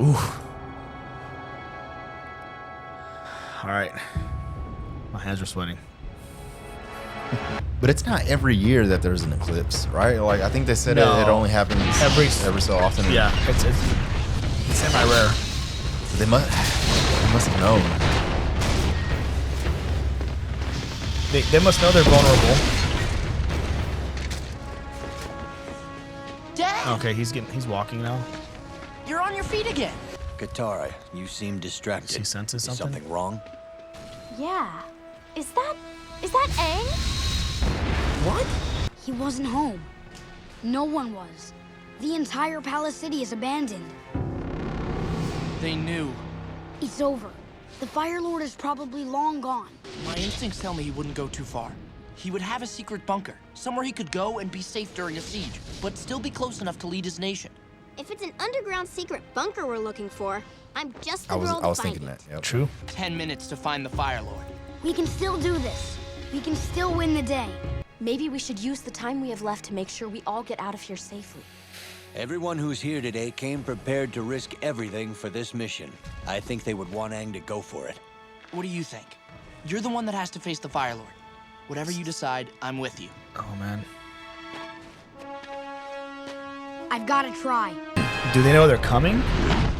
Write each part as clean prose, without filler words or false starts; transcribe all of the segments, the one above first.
Ooh. All right. My hands are sweating. But it's not every year that there's an eclipse, right? Like I think they said it only happens every so often. Yeah, it's semi-rare. So they must have known. They must know they're vulnerable. Dad! Okay, he's walking now. You're on your feet again. Katara, you seem distracted. He senses Is something? something wrong? Yeah. Is that Aang? What? He wasn't home. No one was. The entire palace city is abandoned. They knew. It's over. The Fire Lord is probably long gone. My instincts tell me he wouldn't go too far. He would have a secret bunker, somewhere he could go and be safe during a siege, but still be close enough to lead his nation. If it's an underground secret bunker we're looking for, I'm just the girl I to was find thinking it. that. Yep. True. 10 minutes to find the Fire Lord. We can still do this. We can still win the day. Maybe we should use the time we have left to make sure we all get out of here safely. Everyone who's here today came prepared to risk everything for this mission. I think they would want Aang to go for it. What do you think? You're the one that has to face the Fire Lord. Whatever you decide, I'm with you. Oh man. I've got to try. Do they know they're coming,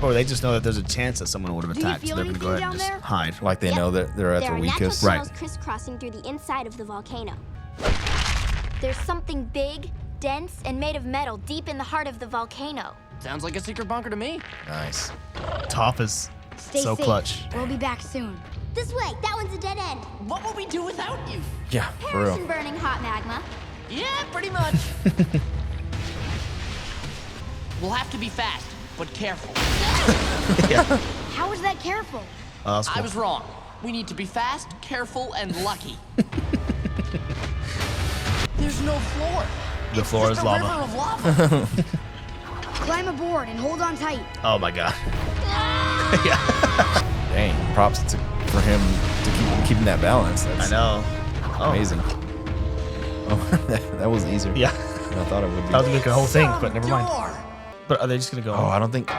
or they just know that there's a chance that someone would have Do you attacked, so feel they're gonna go ahead anything and down just there? hide? Like they know that they're at There their are natural weakest. tunnels crisscrossing through the inside of the volcano. There's something big, dense, and made of metal deep in the heart of the volcano. Sounds like a secret bunker to me. Nice. Toph is Stay so safe. clutch. We'll be back soon. This way, that one's a dead end. What would we do without you? Yeah, for Perish real. in burning hot magma. Yeah, pretty much. We'll have to be fast, but careful. How is that careful? Oh, that's cool. I was wrong. We need to be fast, careful, and lucky. There's no floor. The It's floor just is a lava. river of lava. Climb aboard and hold on tight. Oh my god. Dang, props for him to keeping that balance. I That's know. Oh. amazing. Oh, that was easier Yeah. than I thought it would be. That was gonna make a whole thing, but never mind. Door. But are they just gonna go? Oh, I don't think.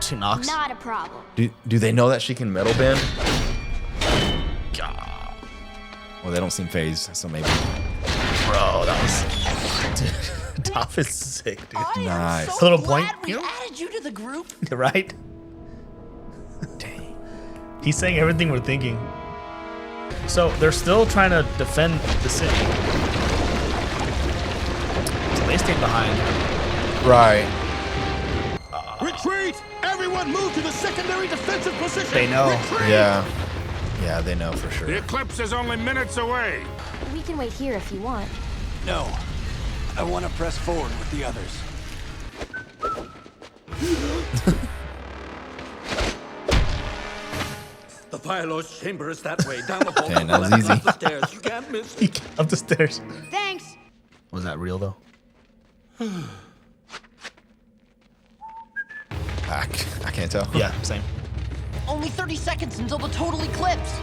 She knocks. Not a problem. Do they know that she can metal bend? God. Well, they don't seem phased, so maybe. Bro, that was. Dude, Toph is sick, dude. I Nice. am so Little glad point. we added you to the group. Right? Dang. He's saying everything we're thinking. So they're still trying to defend the city. So they stayed behind. Right. Retreat! Everyone move to the secondary defensive position! They know. Retreat! Yeah. Yeah, they know for sure. The eclipse is only minutes away. We can wait here if you want. No. I want to press forward with the others. The Fire Lord's chamber is that way, down the hall. Dang, that was easy. Up the stairs. You can't miss. He came up the stairs. Thanks. Was that real though? I can't tell. Yeah, same. Only 30 seconds until the total eclipse.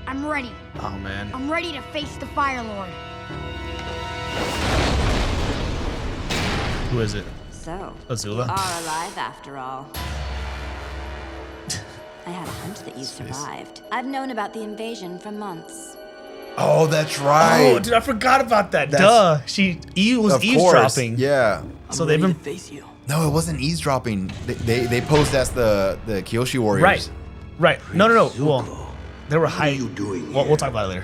I'm ready. Oh man. I'm ready to face the Fire Lord. Who is it? So, Azula? you are alive after all. I had a hunch that you survived. I've known about the invasion for months. Oh, that's right. Oh, dude, I forgot about that. That's- Duh. Eve was Of eavesdropping. course. Yeah. So I'm they've ready been to face you. No, it wasn't eavesdropping. They posed as the Kyoshi warriors. right. Right. No. Well, they were hiding. you doing We'll talk about it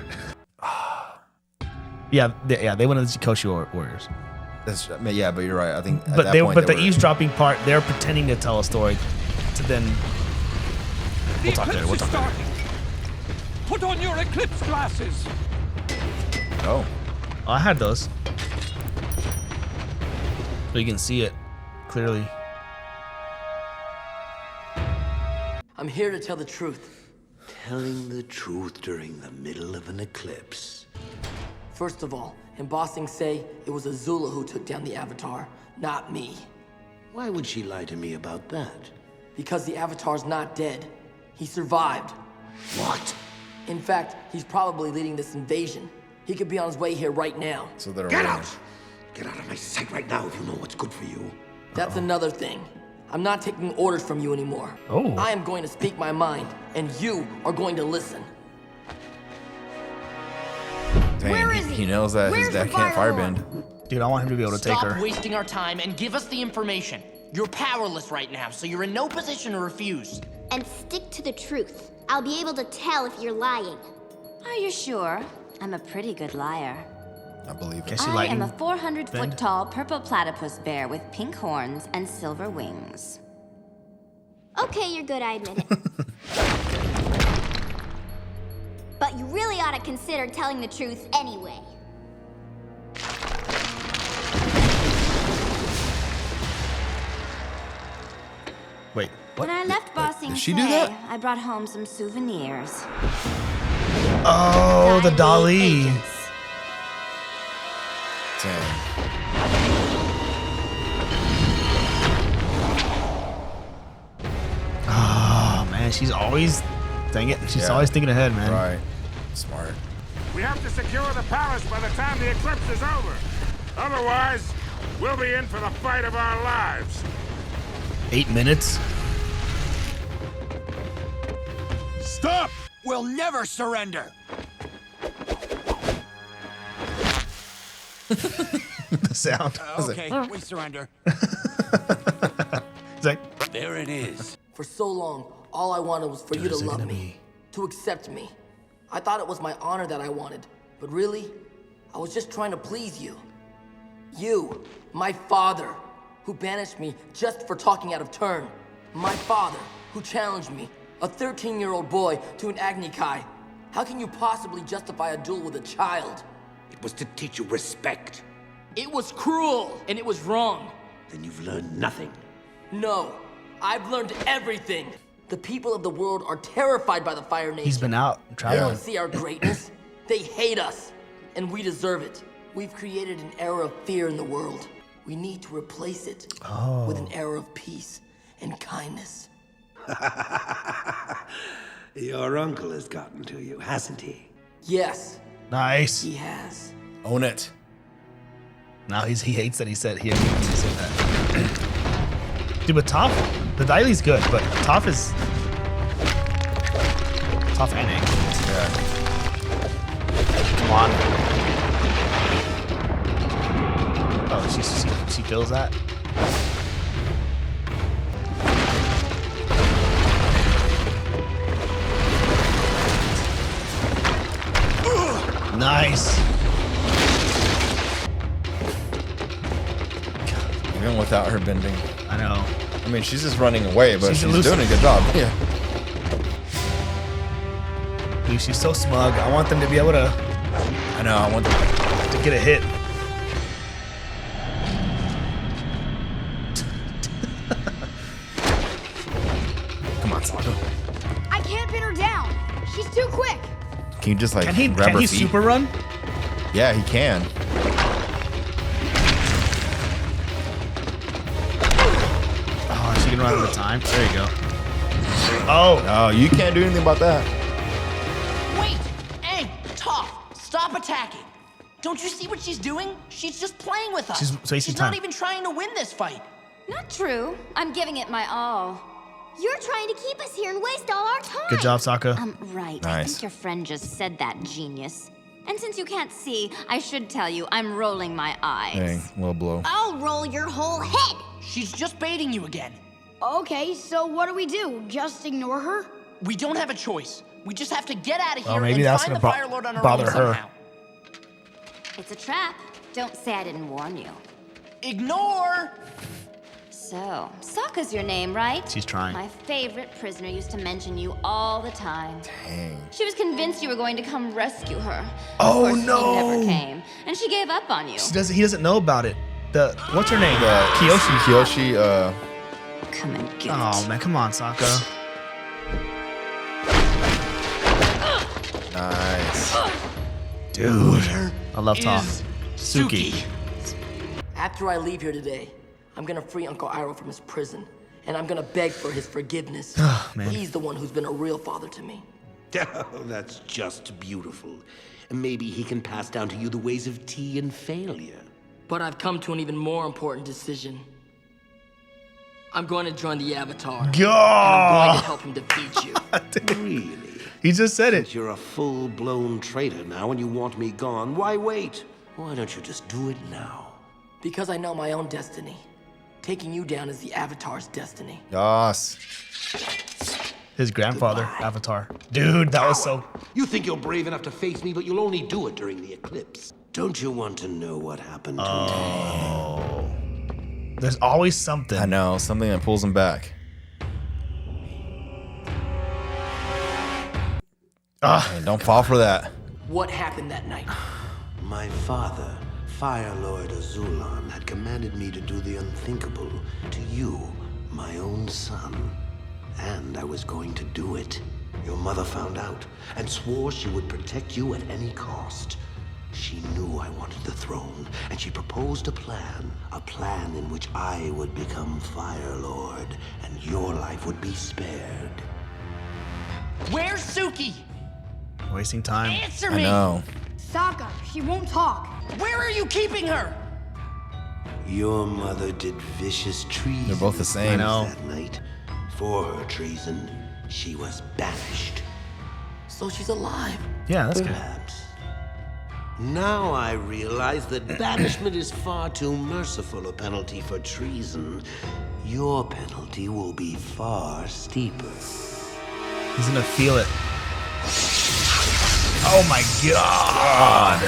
later. They went into the Koshi warriors. That's, yeah, but you're right. I think. At But that point, the were- eavesdropping part, they're pretending to tell a story, to then. We'll talk later. We'll talk later. Put on your eclipse glasses. Oh. Oh, I had those, so you can see it clearly. I'm here to tell the truth. Telling the truth during the middle of an eclipse. First of all, in Ba Sing Se, it was Azula who took down the Avatar, not me. Why would she lie to me about that? Because the Avatar's not dead. He survived. What? In fact, he's probably leading this invasion. He could be on his way here right now. So they're Get aware. out! Get out of my sight right now if you know what's good for you. That's another thing. I'm not taking orders from you anymore. Oh. I am going to speak my mind, and you are going to listen. Dang, he knows that his dad can't firebend. Dude, I want him to be able to take her. Stop wasting our time and give us the information. You're powerless right now, so you're in no position to refuse. And stick to the truth. I'll be able to tell if you're lying. Are you sure? I'm a pretty good liar. I believe it. Guess you I am a lightning 400-foot tall purple platypus bear with pink horns and silver wings. Okay, you're good, I admit it. But you really ought to consider telling the truth anyway. Wait, what? When I left Bossing Did she do that? I brought home some souvenirs. Oh, the Dali. Agents. Dang. Oh, man, she's always, dang it, she's Yeah. always thinking ahead, man. Right. Smart. We have to secure the palace by the time the eclipse is over. Otherwise, we'll be in for the fight of our lives. 8 minutes? Stop! We'll never surrender. The sound. Okay, we surrender. It's like, There it is. For so long, all I wanted was for you to love me, to accept me. I thought it was my honor that I wanted, but really, I was just trying to please you. You, my father, who banished me just for talking out of turn. My father, who challenged me, a 13-year-old boy, to an Agni Kai. How can you possibly justify a duel with a child? It was to teach you respect. It was cruel, and it was wrong. Then you've learned nothing. No, I've learned everything. The people of the world are terrified by the Fire Nation. he's been out They traveling. don't see our greatness. They hate us, and we deserve it. We've created an era of fear in the world. We need to replace it with an era of peace and kindness. Your uncle has gotten to you, hasn't he? Yes, Nice. he has. Own it. Now he hates that he said he said that. Dude, but Toph, the Daily's good, but Toph is Toph and Aang. Yeah. Come on. Oh, she feels that. Nice. Even without her bending. I know. I mean, she's just running away, but She's she's elusive. doing a good job. Yeah. Dude, she's so smug. I want them to be able to I know. I want to get a hit. Come on, Sato. I can't pin her down. She's too quick. Can you just like Can he grab her feet? super run? Yeah, he can. Oh, she can run out of time. There you go. Oh, No, you can't do anything about that. Wait! Aang! Toph! Stop attacking! Don't you see what she's doing? She's just playing with us. She's wasting She's time. not even trying to win this fight. Not true. I'm giving it my all. You're trying to keep us here and waste all our time. good job, Sokka. Right. I Nice. think your friend just said that, genius. And since you can't see, I should tell you I'm rolling my eyes. Dang, low blow. I'll roll your whole head. She's just baiting you again. Okay, so what do? Just ignore her? We don't have a choice. We just have to get out of here Oh, maybe and that's find the gonna Fire Lord on our bother own her. somehow. It's a trap. Don't say I didn't warn you. Ignore! So, Sokka's your name, right? She's trying. My favorite prisoner used to mention you all the time. Dang. She was convinced you were going to come rescue her. Oh, of course, no. You never came, and she gave up on you. He doesn't know about it. What's her name? Kyoshi. Kyoshi, Come and get Oh it. man, come on, Sokka. nice. Dude, I love Toph. Is Suki. After I leave here today, I'm gonna free Uncle Iroh from his prison, and I'm gonna beg for his forgiveness. Man. He's the one who's been a real father to me. Oh, that's just beautiful. Maybe he can pass down to you the ways of tea and failure. But I've come to an even more important decision. I'm going to join the Avatar. And I'm going to help him defeat you. Really? He just said it. Since you're a full-blown traitor now and you want me gone, why wait? Why don't you just do it now? Because I know my own destiny. Taking you down is the Avatar's destiny. Yes. His grandfather, Avatar. Dude, that was so... You think you're brave enough to face me, but you'll only do it during the eclipse. Don't you want to know what happened to me? There's always something. I know, something that pulls him back. Hey, don't fall for that. What happened that night? My father, Fire Lord Azulan, had commanded me to do the unthinkable to you, my own son. And I was going to do it. Your mother found out and swore she would protect you at any cost. She knew I wanted the throne, and she proposed a plan in which I would become Fire Lord, and your life would be spared. Where's Suki? Wasting time. Answer I me! know. Sokka, she won't talk. Where are you keeping her? Your mother did vicious treason. They're both the same. I know. That night. For her treason, she was banished. So she's alive. Yeah, that's good. Perhaps. Now I realize that banishment is far too merciful a penalty for treason. Your penalty will be far steeper. He's gonna feel it. Oh my god.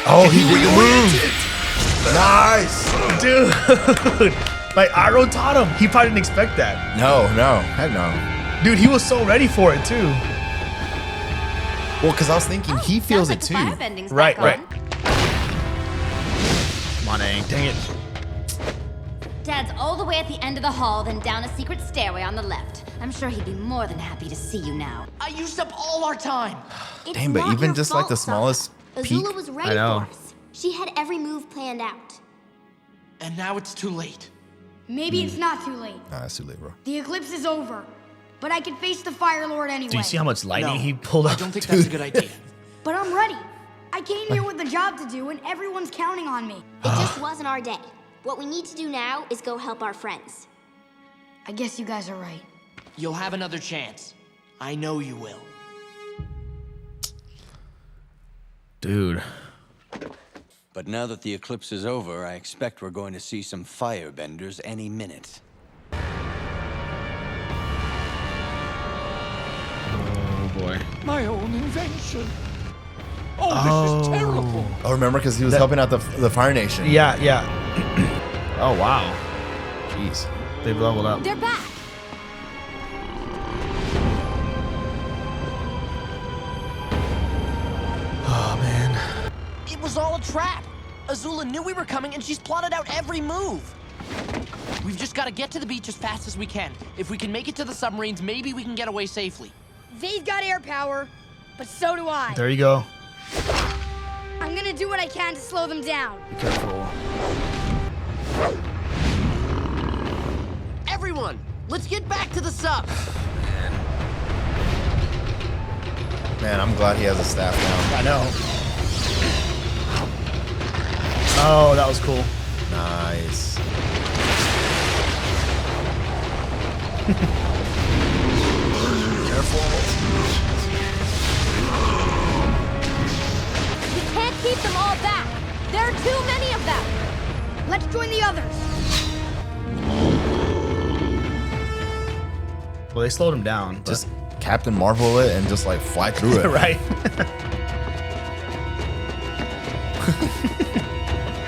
Oh, he did the move. Nice. Dude. Like, Aro taught him. He probably didn't expect that. No, heck no. Dude, he was so ready for it, too. Well, because I was thinking he feels it too. Right. Come on, Aang. Dang it. Dad's all the way at the end of the hall, then down a secret stairway on the left. I'm sure he'd be more than happy to see you now. I used up all our time. Damn, but even just like the smallest peak. Azula was ready I know. for us. She had every move planned out. And now it's too late. Maybe it's not too late. Nah, it's too late, bro. The eclipse is over. But I can face the Fire Lord anyway. Do you see how much lightning No, he pulled up? I don't think that's a good idea. But I'm ready. I came here with a job to do, and everyone's counting on me. It just wasn't our day. What we need to do now is go help our friends. I guess you guys are right. You'll have another chance. I know you will. Dude. But now that the eclipse is over, I expect we're going to see some firebenders any minute. Oh, boy. My own invention. Oh, this is terrible. Oh, remember? Because he was helping out the Fire Nation. Yeah. Oh, wow. Jeez. They've leveled up. They're back. Oh, man. It was all a trap. Azula knew we were coming, and she's plotted out every move. We've just got to get to the beach as fast as we can. If we can make it to the submarines, maybe we can get away safely. They've got air power, but so do I. There you go. I'm gonna do what I can to slow them down. Be careful. Everyone, let's get back to the sub. Man, I'm glad he has a staff now. I know. Oh, that was cool. Nice. Careful. We can't keep them all back. There are too many of them. Let's join the others. Well, they slowed him down. But... Just Captain Marvel it and just like fly through it. Right.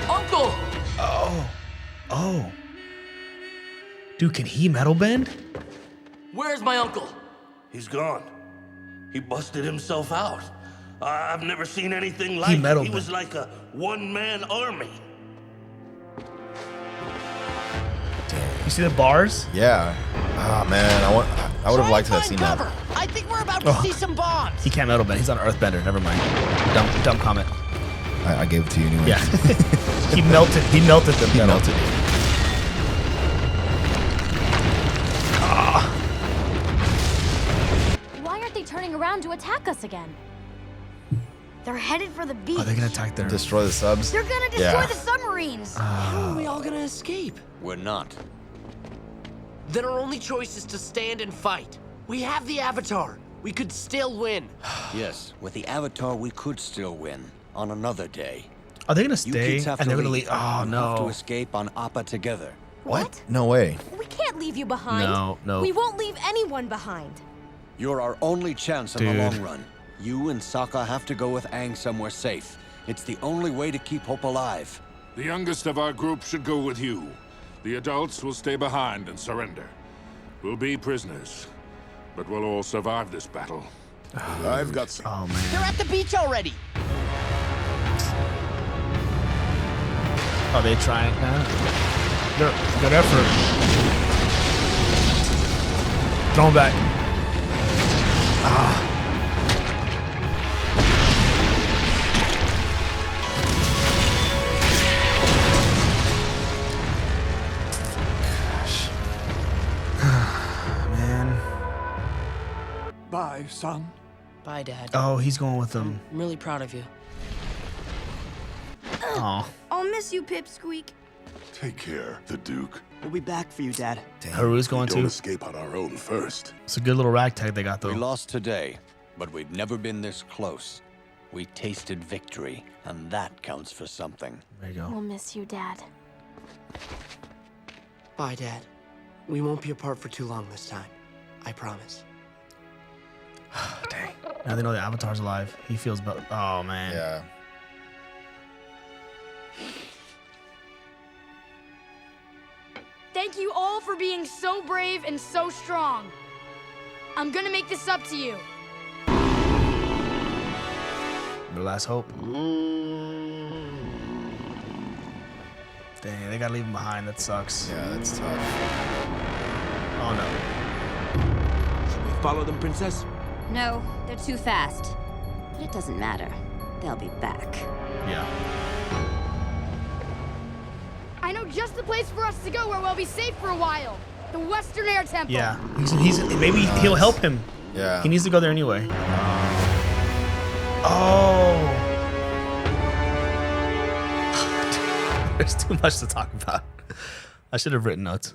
Uncle! Oh. Dude, can he metal bend? Where's my uncle? He's gone. He busted himself out. I've never seen anything like it. metal He was bent. like a one-man army. You see the bars? Yeah. Ah, man, I would have liked to have seen cover. that. I think we're about to see some bombs. He can't metal bend. He's on Earthbender. Never mind. Dumb comment. I gave it to you anyway. Yeah. He melted them. He melted it. Why aren't they turning around to attack us again? They're headed for the beach. Oh, they're gonna attack their... Destroy the subs? They're gonna destroy the submarines. How are we all gonna escape? We're not. Then our only choice is to stand and fight. We have the Avatar. We could still win. Yes, with the Avatar, we could still win on another day. Are they gonna You stay kids have and to they're gonna leave. leave? Oh, You have to no. escape on Appa together. What? No way. We can't leave you behind. No. We won't leave anyone behind. You're our only chance in the Dude. long run. You and Sokka have to go with Aang somewhere safe. It's the only way to keep hope alive. The youngest of our group should go with you. The adults will stay behind and surrender. We'll be prisoners, but we'll all survive this battle. I've got some. Oh, man. They're at the beach already. Are they trying? Good effort. Throw him back. Man. Bye, son. Bye, Dad. Oh, he's going with them. I'm really proud of you. Oh. I'll miss you, Pipsqueak. Take care, the Duke. We'll be back for you, Dad. Haru's going Don't to. escape on our own first. It's a good little ragtag they got, We though. lost today, but we'd never been this close. We tasted victory, and that counts for something. There you go. We'll miss you, Dad. Bye, Dad. We won't be apart for too long this time. I promise. Dang. Now they know the Avatar's alive. He feels better. Oh, man. Yeah. Thank you all for being so brave and so strong. I'm gonna make this up to you. Their last hope. Dang, they gotta leave him behind. That sucks. Yeah, that's tough. Oh, no. Should we follow them, Princess? No, they're too fast. But it doesn't matter. They'll be back. Yeah. I know just the place for us to go where we'll be safe for a while. The Western Air Temple. Yeah. He's maybe he'll help him. Yeah. He needs to go there anyway. Oh. There's too much to talk about. I should have written notes.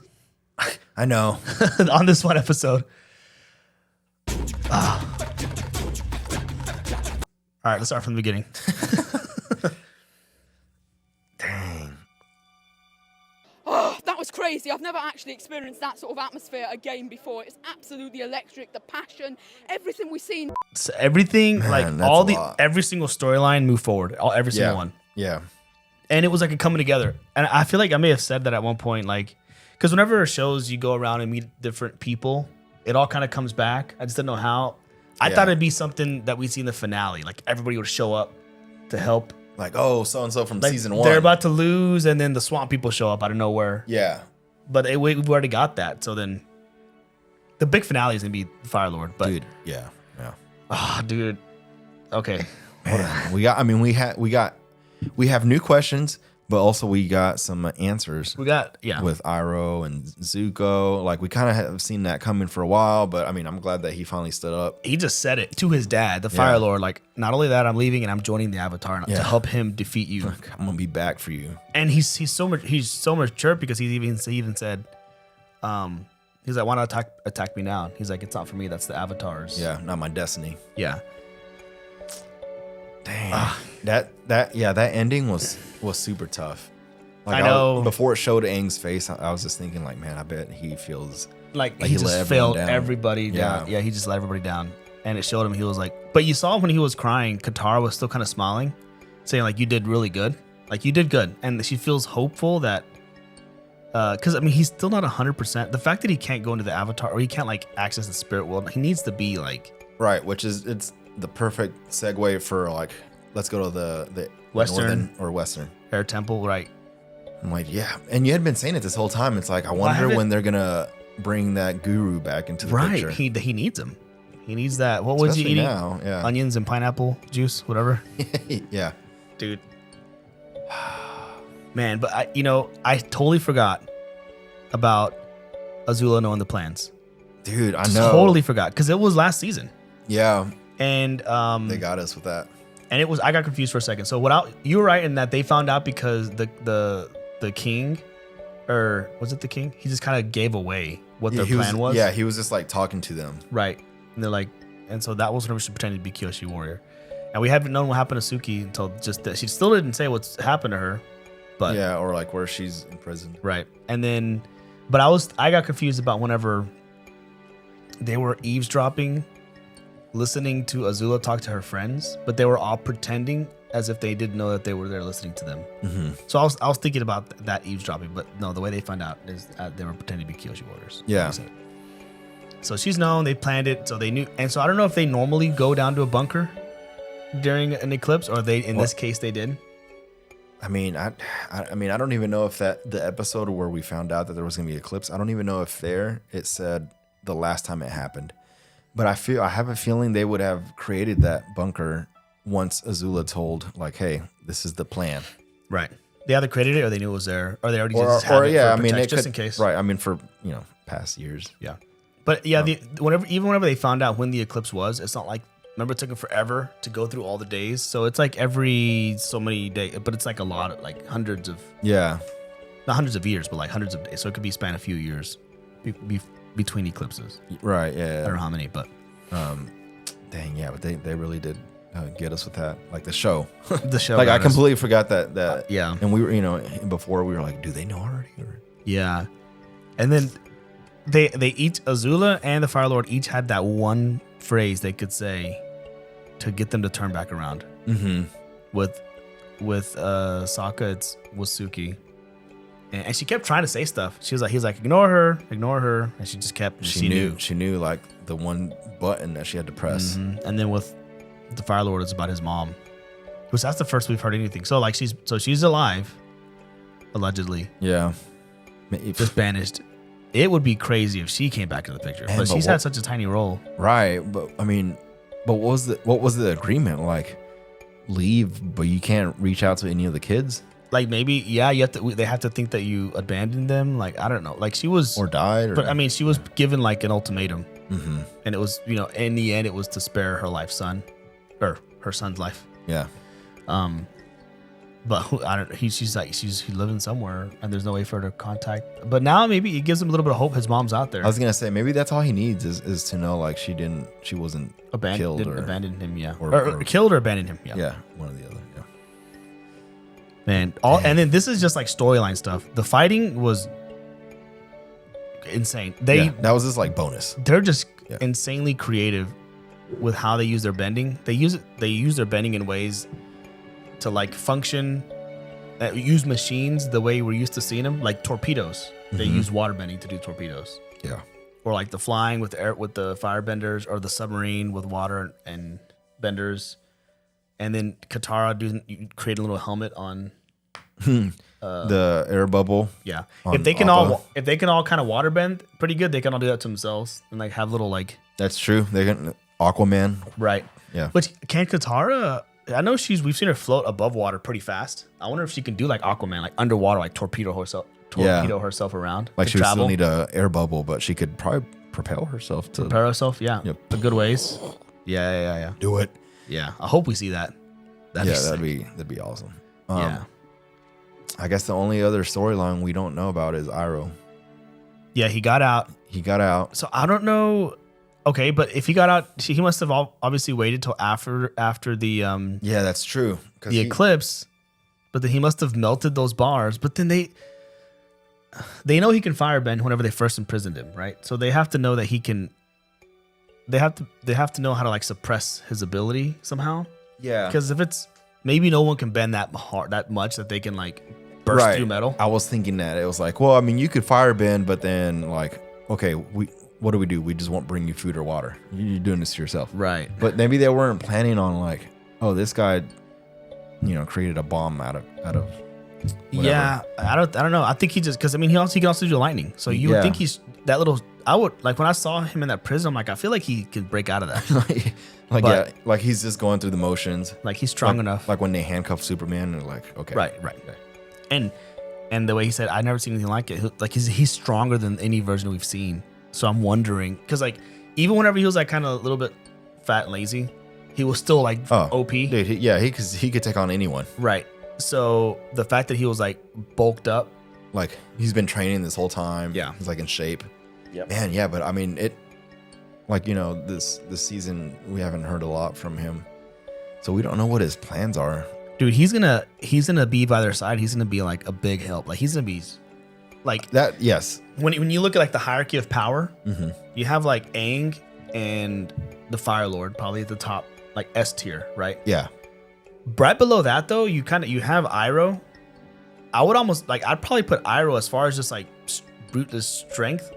I know. On this one episode. All right, let's start from the beginning. Dang. Oh, that was crazy. I've never actually experienced that sort of atmosphere again before. It's absolutely electric. The passion, everything we've seen. So everything, Man, like that's every single storyline moved forward. Every single one. Yeah. And it was like a coming together. And I feel like I may have said that at one point, like, because whenever shows you go around and meet different people, it all kind of comes back. I just didn't know how. I thought it'd be something that we see in the finale. Like everybody would show up to help. Like, oh, so-and-so from Like, season 1. They're about to lose, and then the swamp people show up out of nowhere. Yeah. But we've already got that. So then the big finale is going to be Fire Lord. But Dude, yeah. Yeah. Ah, dude. Okay. Man, we have new questions, but also we got some answers. We got, yeah. With Iroh and Zuko. Like, we kind of have seen that coming for a while, but I mean, I'm glad that he finally stood up. He just said it to his dad, the Fire Lord. Like, not only that, I'm leaving and I'm joining the Avatar to help him defeat you. I'm gonna be back for you. And he's so mature because he even said, he's like, why not attack me now? He's like, it's not for me. That's the Avatar's. Yeah, not my destiny. Yeah. Dang. That ending was super tough. Like, I know. Before it showed Aang's face, I was just thinking, like, man, I bet he feels like he just failed everybody down. Yeah, he just let everybody down. And it showed him, he was like, but you saw when he was crying, Katara was still kind of smiling, saying like, you did really good. Like, you did good. And she feels hopeful that, because I mean, he's still not 100%. The fact that he can't go into the Avatar, or he can't like access the spirit world, he needs to be like. Right, which is, it's the perfect segue for like, let's go to the Western Air Temple, right? I'm like, yeah. And you had been saying it this whole time. It's like, I wonder when they're going to bring that guru back into the picture. He needs him. He needs that. What was he eating? Now, yeah. Onions and pineapple juice, whatever. Yeah. Dude. Man, but I totally forgot about Azula knowing the plans. Dude, I Just know. Totally forgot. Because it was last season. Yeah. And they got us with that. And it was, I got confused for a second. So you were right in that they found out because the king, or was it the king? He just kind of gave away what their plan was. Yeah, he was just like talking to them. Right. And they're like, and so that was whenever she pretended to be Kyoshi Warrior. And we haven't known what happened to Suki until just that. She still didn't say what's happened to her. But yeah, or like where she's in prison. Right. And then, but I got confused about whenever they were eavesdropping, listening to Azula talk to her friends, but they were all pretending as if they didn't know that they were there listening to them. Mm-hmm. So I was thinking about that eavesdropping, but no, the way they found out is they were pretending to be Kyoshi Warriors. Yeah. So she's known, they planned it, so they knew. And so I don't know if they normally go down to a bunker during an eclipse, or this case they did. I mean, I don't even know if the episode where we found out that there was gonna be an eclipse, I don't even know if it said the last time it happened. But I have a feeling they would have created that bunker once Azula told, like, hey, this is the plan. Right. They either created it or they knew it was there, or they already just had it just in case. Right. I mean, for past years. Yeah. But yeah, whenever they found out when the eclipse was, it's not like, remember it took them forever to go through all the days. So it's like every so many days, but it's like a lot of like hundreds of. Yeah. Not hundreds of years, but like hundreds of days. So it could be span a few years between eclipses. Right. Yeah. I don't know how many, but. Dang. Yeah. But they really did get us with that. Like the show. The show. Like I completely forgot that. Yeah. And we were, before we were like, do they know already? Yeah. And then they each, Azula and the Fire Lord each had that one phrase they could say to get them to turn back around. Mm-hmm. With Sokka, it was Suki. And she kept trying to say stuff. He was like, ignore her. And she just kept. She knew like the one button that she had to press. Mm-hmm. And then with the Fire Lord, it's about his mom, which that's the first we've heard anything. So like she's alive, allegedly. Yeah, just banished. It would be crazy if she came back into the picture, but she's had such a tiny role. Right, but I mean, what was the agreement? Like, leave, but you can't reach out to any of the kids. Like maybe, yeah, they have to think that you abandoned them. Like I don't know. Like she was or died. But I mean, she was given like an ultimatum, mm-hmm. and it was in the end it was to spare her son, or her son's life. Yeah. But she's living somewhere, and there's no way for her to contact. But now maybe it gives him a little bit of hope. His mom's out there. I was gonna say maybe that's all he needs is to know like she wasn't killed or abandoned him. Yeah, or killed or abandoned him. Yeah. Yeah, one or the other. Yeah. Man, and then this is just like storyline stuff. The fighting was insane. That was just like bonus. They're just insanely creative with how they use their bending. They use their bending in ways to like function, use machines the way we're used to seeing them, like torpedoes. They use water bending to do torpedoes. Yeah. Or like the flying with the firebenders, or the submarine with water and benders. And then Katara create a little helmet on the air bubble. Yeah. If they can all kind of water bend pretty good, they can all do that to themselves and like have little like. That's true. They can Aquaman. Right. Yeah. But can Katara? I know we've seen her float above water pretty fast. I wonder if she can do like Aquaman, like underwater, like torpedo herself around. Like she would still need a air bubble, but she could probably propel herself. Yeah. Yep. A good ways. Yeah. Do it. Yeah. I hope we see that. That'd be awesome. Yeah. I guess the only other storyline we don't know about is Iroh. Yeah, he got out. So I don't know. Okay, but if he got out, he must have obviously waited till after the yeah, that's true. The eclipse, but then he must have melted those bars. But then they know he can firebend whenever they first imprisoned him, right? So they have to know that he can. They have to know how to like suppress his ability somehow. Yeah, because if it's maybe no one can bend that much that they can like burst through metal. I was thinking that it was like, well, I mean, you could firebend, but then like, okay, what do? We just won't bring you food or water. You're doing this to yourself. Right. But maybe they weren't planning on like, oh, this guy, created a bomb out of whatever. Yeah, I don't know. I think he just, because I mean, he can also do lightning. So you would think he's that little. I would like when I saw him in that prison. I'm like, I feel like he could break out of that. like he's just going through the motions. Like he's strong enough. Like when they handcuff Superman, and like, okay, right. And the way he said, I've never seen anything like it. Like he's stronger than any version we've seen. So I'm wondering, because like even whenever he was like kind of a little bit fat and lazy, he was still like OP. Dude, he could take on anyone. Right. So the fact that he was like bulked up, like he's been training this whole time. Yeah, he's like in shape. Yep. Man, yeah, but I mean it. Like, you know, this season we haven't heard a lot from him, so we don't know what his plans are. Dude, he's gonna be by their side. He's gonna be like a big help. Like he's gonna be like that. Yes. When you look at like the hierarchy of power, you have like Aang and the Fire Lord probably at the top, like S tier, right? Yeah. Right below that though, you have Iroh. I'd probably put Iroh as far as just like brute strength,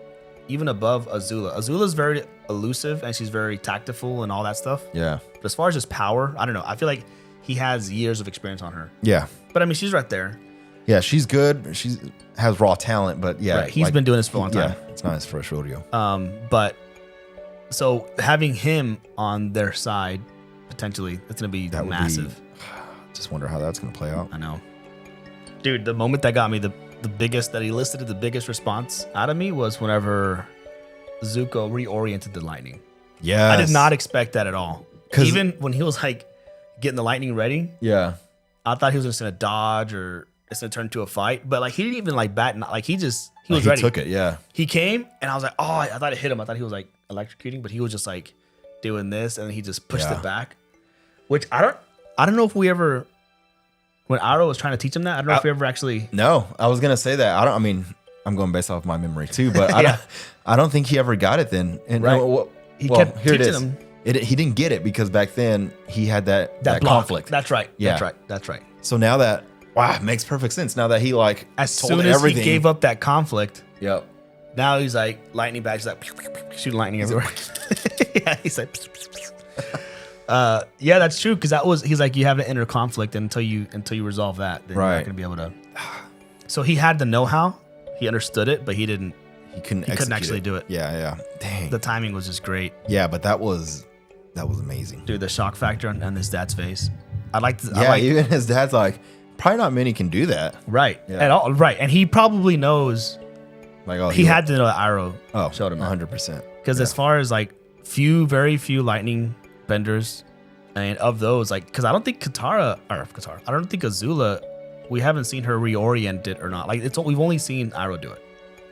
even above Azula. Azula's very elusive and she's very tactful and all that stuff. Yeah. But as far as just power, I don't know. I feel like he has years of experience on her. Yeah. But I mean, she's right there. Yeah, she's good. She has raw talent, but yeah, right. He's been doing this for a long time. Yeah, it's not his first rodeo. But so having him on their side, potentially, it's gonna be massive. Just wonder how that's gonna play out. I know. Dude, the moment that got me the biggest, that elicited the biggest response out of me was whenever Zuko reoriented the lightning. Yeah. I did not expect that at all. Even when he was like getting the lightning ready. Yeah. I thought he was just gonna dodge or it's gonna turn into a fight. But like he didn't even like bat, like he was ready. He took it, yeah. He came and I was like, oh, I thought it hit him. I thought he was like electrocuting, but he was just like doing this and then he just pushed it back. Which I don't know if we ever, when Iroh was trying to teach him that, I don't know if we ever actually. No, I was gonna say that. I mean, I'm going based off my memory too, but I don't think he ever got it then. And right. He kept teaching him. He didn't get it because back then he had that conflict. That's right. Yeah. That's right. So now that it makes perfect sense. Now that he like as told soon as everything, he gave up that conflict. Yep. Now he's like lightning back. He's like shooting lightning everywhere. Yeah, he's like. Yeah, that's true. Because he's like, you have an inner conflict until you resolve that, then you're not gonna be able to. So he had the know-how, he understood it, but he couldn't actually do it. Yeah. Dang. The timing was just great. Yeah, but that was amazing. Dude, the shock factor on his dad's face. Even his dad's like, probably not many can do that. Right. Yeah. At all. Right. And he probably knows. Like, he had to know that Iroh showed him 100%. Because as far as like very few lightning benders, and of those, like, because I don't think I don't think Azula, we haven't seen her reorient it or not. Like we've only seen Iroh do it.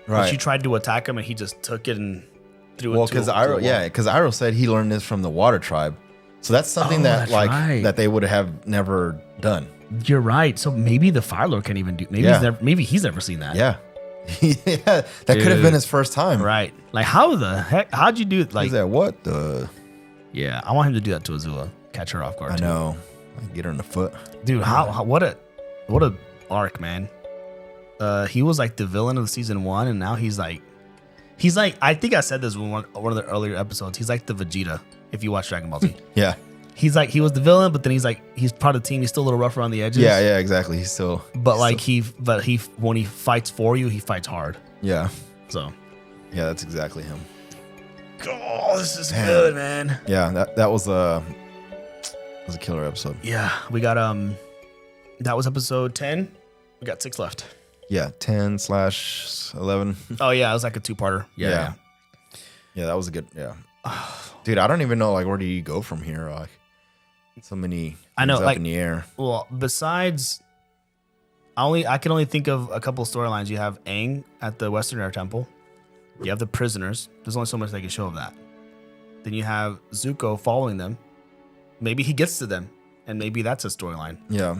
Right. But she tried to attack him and he just took it and threw it. Well, because Iroh said he learned this from the Water Tribe, so that's something that they would have never done. You're right. So maybe the Fire Lord can't even do. Maybe he's never seen that. Yeah. That could have been his first time. Right. Like how the heck? How'd you do it? Like he's like, what the? Yeah, I want him to do that to Azula. Catch her off guard. I know. Get her in the foot. Dude, what a arc, man. He was like the villain of season 1, and now he's like I think I said this in one of the earlier episodes. He's like the Vegeta if you watch Dragon Ball Z. Yeah. He's like he was the villain, but then he's part of the team. He's still a little rough around the edges. Yeah, exactly. He's still. But when he fights for you, he fights hard. Yeah. So. Yeah, that's exactly him. Oh, this is good, man. Yeah, that was a killer episode. Yeah, we got that was episode 10. We got 6 left. Yeah, 10/11. Oh yeah, it was like a 2-parter. Yeah. Yeah, that was a good. Yeah. Dude, I don't even know where do you go from here? Like so many. I know, up in the air. Well, besides, I can only think of a couple of storylines. You have Aang at the Western Air Temple. You have the prisoners. There's only so much they can show of that. Then you have Zuko following them. Maybe he gets to them, and maybe that's a storyline. Yeah.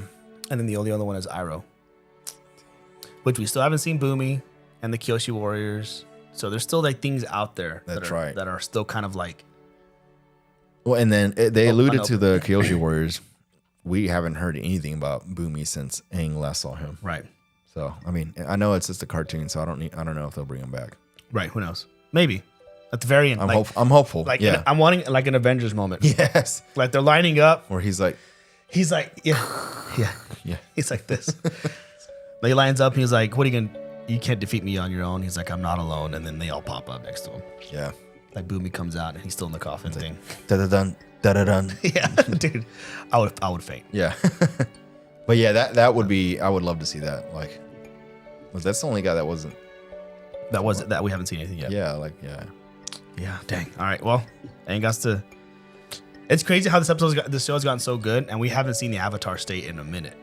And then the only other one is Iroh, which we still haven't seen Boomy and the Kyoshi Warriors. So there's still like things out there that are still kind of like. Well, and then they alluded to the Kyoshi Warriors. We haven't heard anything about Boomy since Aang last saw him. Right. So I mean, I know it's just a cartoon, so I don't know if they'll bring him back. Right. Who knows? Maybe. At the very end. I'm hopeful. Like, yeah. I'm wanting like an Avengers moment. Yes. Like they're lining up. Where he's like, yeah. He's like this. He lines up and he's like, you can't defeat me on your own. He's like, I'm not alone. And then they all pop up next to him. Yeah. Like Boomy comes out and he's still in the coffin thing. Da-da-dun, da-da-dun. Yeah, dude. I would faint. Yeah. But yeah, that would be, I would love to see that. Like, that's the only guy that wasn't. That we haven't seen anything yet. Yeah, yeah. Yeah, dang. All right, well, Aang got to It's crazy how this show has gotten so good, and we haven't seen the Avatar state in a minute.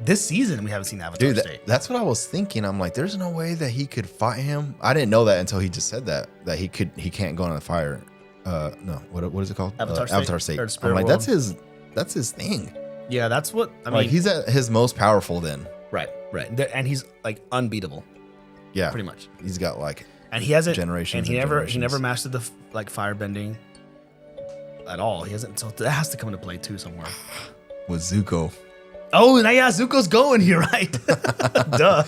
This season, we haven't seen the Avatar state. That's what I was thinking. I'm like, there's no way that he could fight him. I didn't know that until he just said that he can't go on the fire. No, what is it called? Avatar state. I'm like, that's his thing. Yeah, that's what I mean. Like he's at his most powerful then. Right. And he's like unbeatable. Yeah, pretty much. He's got like and he hasn't generations. And he never mastered the like fire bending at all. He hasn't. So that has to come into play too somewhere. With Zuko. Oh, and yeah, Zuko's going here, right? Duh.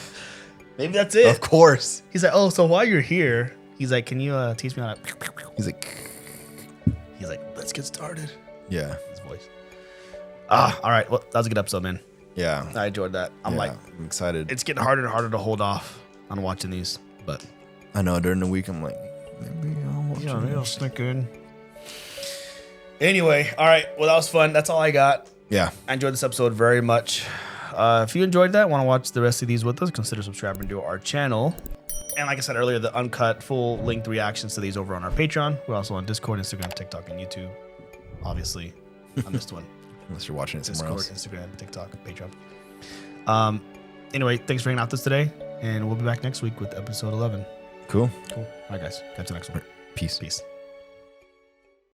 Maybe that's it. Of course. He's like, oh, so while you're here, he's like, can you teach me how to? He's like, let's get started. Yeah. His voice. All right. Well, that was a good episode, man. Yeah. I enjoyed that. I'm excited. It's getting harder and harder to hold off on watching these, but I know during the week I'm like, maybe I'll watch it. Maybe I'll sneak in. Anyway, all right. Well, that was fun. That's all I got. Yeah. I enjoyed this episode very much. If you enjoyed that, want to watch the rest of these with us, consider subscribing to our channel. And like I said earlier, the uncut, full-length reactions to these over on our Patreon. We're also on Discord, Instagram, TikTok, and YouTube. Obviously, on this one. Unless you're watching it somewhere else. Instagram, TikTok, Patreon. Anyway, thanks for hanging out with us today. And we'll be back next week with episode 11. Cool. All right, guys. Catch you next one. Peace. Peace.